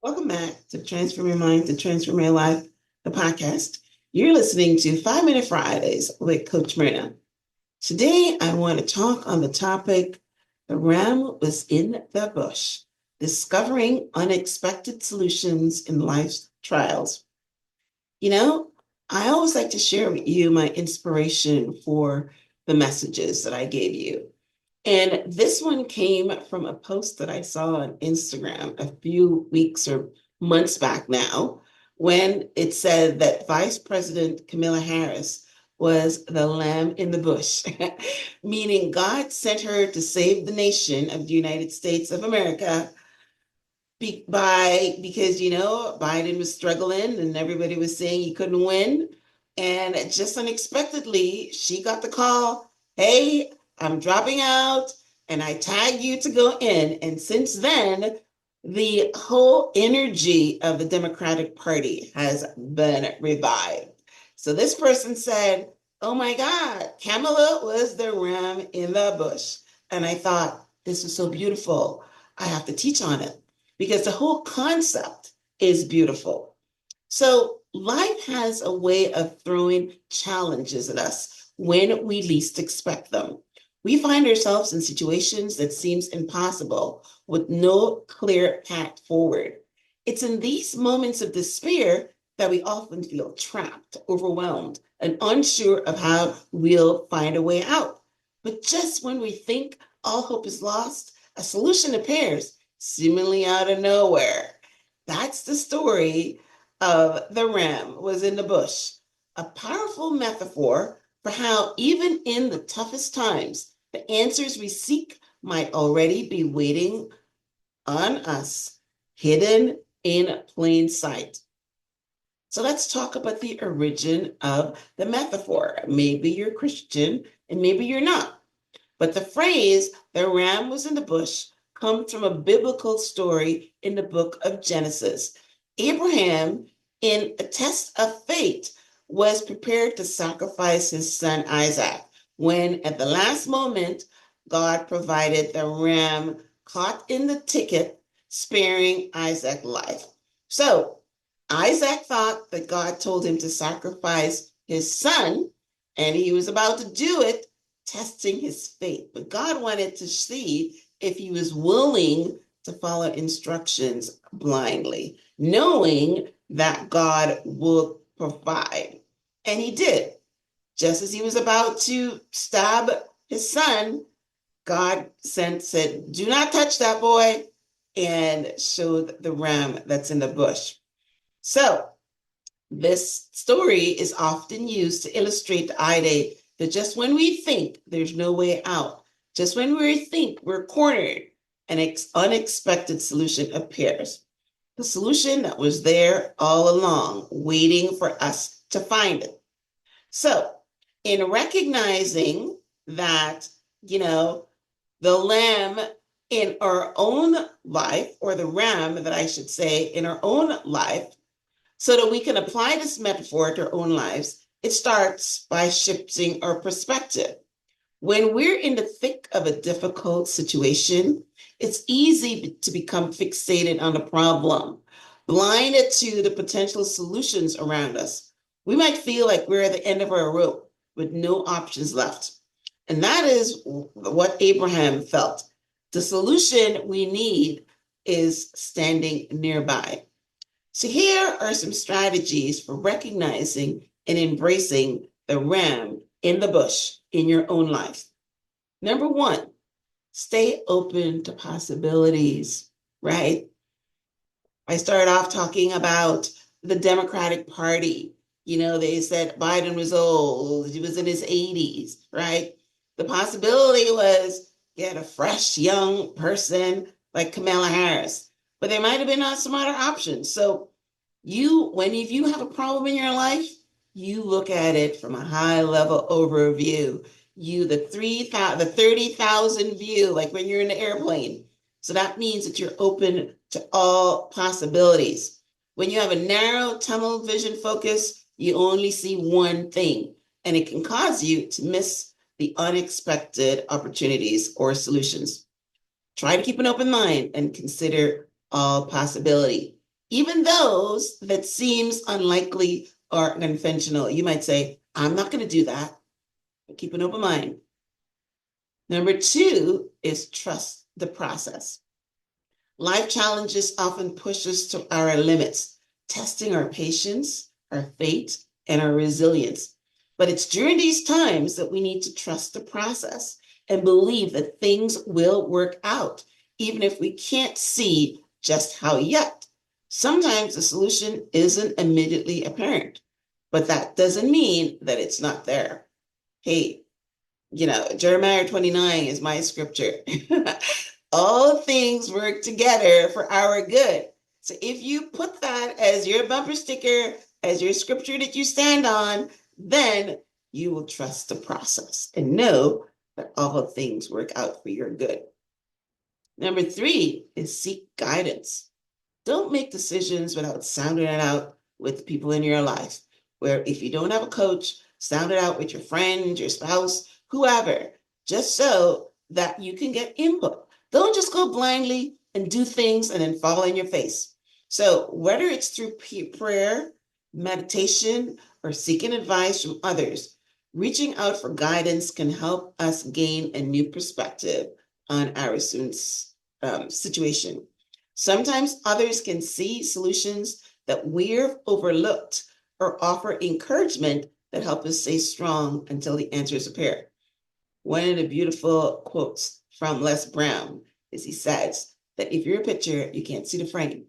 Welcome back to Transform Your Mind to Transform Your Life, the podcast. You're listening to 5 Minute Fridays with Coach Myrna. Today, I want to talk on the topic The Ram Was in the Bush, Discovering Unexpected Solutions in Life's Trials. You know, I always like to share with you my inspiration for the messages that I gave you. And this one came from a post that I saw on Instagram a few weeks or months back now, when it said that Vice President Kamala Harris was the lamb in the bush, meaning God sent her to save the nation of the United States of America because Biden was struggling and everybody was saying he couldn't win, and just unexpectedly she got the call, hey, I'm dropping out, and I tag you to go in. And since then, the whole energy of the Democratic Party has been revived. So this person said, oh my God, Kamala was the ram in the bush. And I thought, this is so beautiful, I have to teach on it because the whole concept is beautiful. So life has a way of throwing challenges at us when we least expect them. We find ourselves in situations that seems impossible with no clear path forward. It's in these moments of despair that we often feel trapped, overwhelmed, and unsure of how we'll find a way out. But just when we think all hope is lost, a solution appears seemingly out of nowhere. That's the story of the ram was in the bush, a powerful metaphor for how even in the toughest times, the answers we seek might already be waiting on us, hidden in plain sight. So let's talk about the origin of the metaphor. Maybe you're Christian and maybe you're not. But the phrase, the ram was in the bush, comes from a biblical story in the book of Genesis. Abraham, in a test of faith, was prepared to sacrifice his son Isaac when, at the last moment, God provided the ram caught in the thicket, sparing Isaac's life. So Isaac thought that God told him to sacrifice his son, and he was about to do it, testing his faith. But God wanted to see if he was willing to follow instructions blindly, knowing that God would provide. And he did. Just as he was about to stab his son, God said, do not touch that boy, and showed the ram that's in the bush. So this story is often used to illustrate the idea that just when we think there's no way out, just when we think we're cornered, an unexpected solution appears. The solution that was there all along, waiting for us to find it. So, in recognizing that, the lamb in our own life, or the ram that I should say, in our own life, so that we can apply this metaphor to our own lives, it starts by shifting our perspective. When we're in the thick of a difficult situation, it's easy to become fixated on the problem, blinded to the potential solutions around us. We might feel like we're at the end of our rope with no options left. And that is what Abraham felt. The solution we need is standing nearby. So here are some strategies for recognizing and embracing the ram in the bush in your own life. Number one, stay open to possibilities, right? I started off talking about the Democratic Party. They said Biden was old, he was in his 80s, right? The possibility was get a fresh young person like Kamala Harris, but there might have been some other options. So if you have a problem in your life, you look at it from a high level overview. The 30,000 view, like when you're in the airplane. So that means that you're open to all possibilities. When you have a narrow tunnel vision focus, you only see one thing, and it can cause you to miss the unexpected opportunities or solutions. Try to keep an open mind and consider all possibility. even those that seems unlikely or unconventional. You might say, I'm not going to do that, but keep an open mind. Number 2 is trust the process. Life challenges often push us to our limits, testing our patience, our faith, and our resilience. But it's during these times that we need to trust the process and believe that things will work out, even if we can't see just how yet. Sometimes the solution isn't immediately apparent, but that doesn't mean that it's not there. Hey, Jeremiah 29 is my scripture. All things work together for our good. So if you put that as your bumper sticker, as your scripture that you stand on, then you will trust the process and know that all things work out for your good. Number 3 is seek guidance. Don't make decisions without sounding it out with people in your life. Where if you don't have a coach, sound it out with your friend, your spouse, whoever, just so that you can get input. Don't just go blindly and do things and then fall in your face. So whether it's through prayer, meditation, or seeking advice from others, reaching out for guidance can help us gain a new perspective on our situation. Sometimes others can see solutions that we've overlooked or offer encouragement that help us stay strong until the answers appear. One of the beautiful quotes from Les Brown is he says that if you're a picture, you can't see the frame.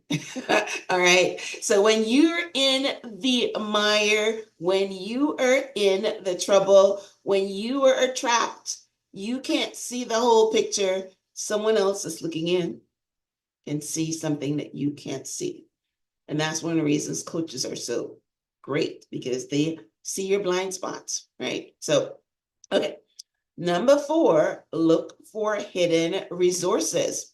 All right. So when you're in the mire, when you are in the trouble, when you are trapped, you can't see the whole picture. Someone else is looking in and see something that you can't see. And that's one of the reasons coaches are so great, because they see your blind spots, right? So, okay. Number 4, look for hidden resources.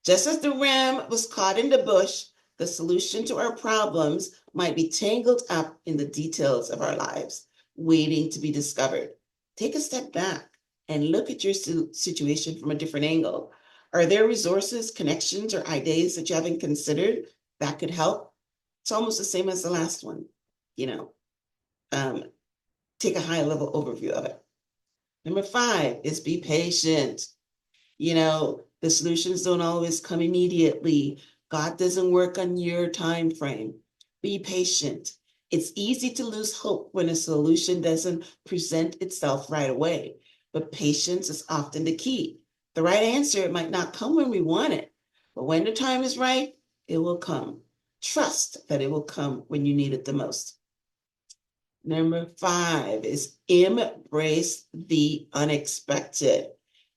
Just as the ram was caught in the bush, the solution to our problems might be tangled up in the details of our lives, waiting to be discovered. Take a step back and look at your situation from a different angle. Are there resources, connections, or ideas that you haven't considered that could help? It's almost the same as the last one. Take a high level overview of it. Number 5 is be patient. The solutions don't always come immediately. God doesn't work on your time frame. Be patient. It's easy to lose hope when a solution doesn't present itself right away, but patience is often the key. The right answer might not come when we want it, but when the time is right, it will come. Trust that it will come when you need it the most. Number 5 is embrace the unexpected.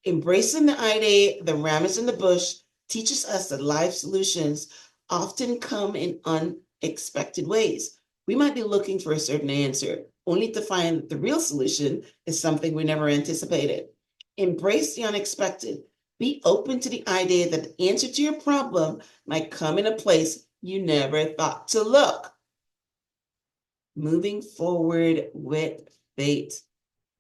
Embracing the idea, the ram is in the bush, teaches us that life solutions often come in unexpected ways. We might be looking for a certain answer, only to find that the real solution is something we never anticipated. Embrace the unexpected. Be open to the idea that the answer to your problem might come in a place you never thought to look. Moving forward with faith.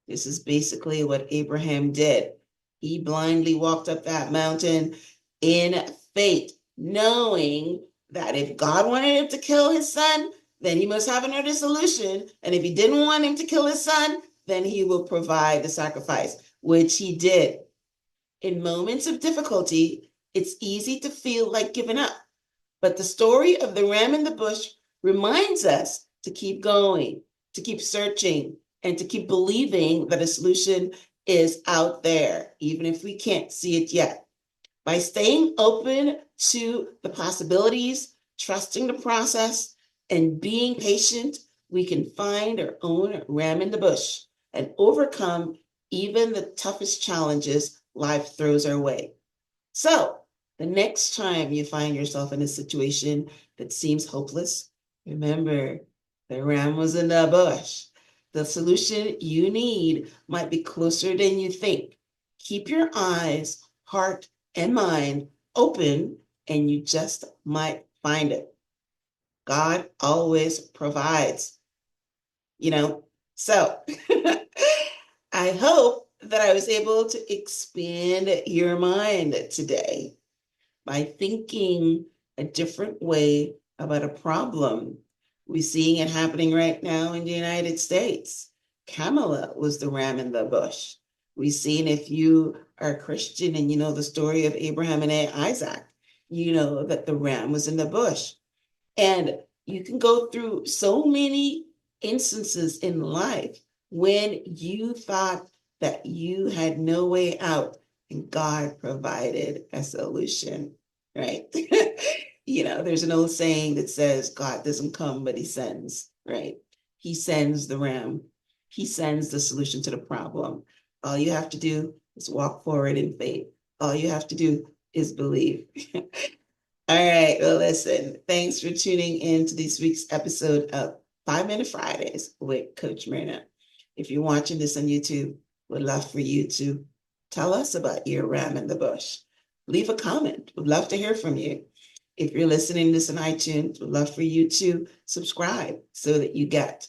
This is basically what Abraham did. He blindly walked up that mountain in faith, knowing that if God wanted him to kill his son, then he must have another solution. And if he didn't want him to kill his son, then he will provide the sacrifice, which he did. In moments of difficulty, it's easy to feel like giving up. But the story of the ram in the bush reminds us to keep going, to keep searching, and to keep believing that a solution is out there, even if we can't see it yet. By staying open to the possibilities, trusting the process, and being patient, we can find our own ram in the bush and overcome even the toughest challenges life throws our way. So, the next time you find yourself in a situation that seems hopeless, remember the ram was in the bush. The solution you need might be closer than you think. Keep your eyes, heart, and mind open, and you just might find it. God always provides, So I hope that I was able to expand your mind today by thinking a different way about a problem. We're seeing it happening right now in the United States. Kamala was the ram in the bush. We've seen, if you are a Christian and you know the story of Abraham and Isaac, you know that the ram was in the bush. And you can go through so many instances in life when you thought that you had no way out and God provided a solution, right? There's an old saying that says, God doesn't come, but he sends, right? He sends the ram. He sends the solution to the problem. All you have to do is walk forward in faith. All you have to do is believe. All right. Well, listen, thanks for tuning in to this week's episode of 5 Minute Fridays with Coach Myrna. If you're watching this on YouTube, we'd love for you to tell us about your ram in the bush. Leave a comment. We'd love to hear from you. If you're listening to this on iTunes, we'd love for you to subscribe so that you get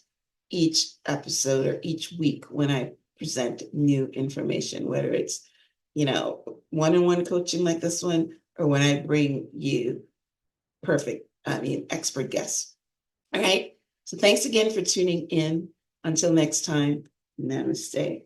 each episode or each week when I present new information, whether it's, one-on-one coaching like this one, or when I bring you expert guests. All right. So thanks again for tuning in. Until next time, namaste.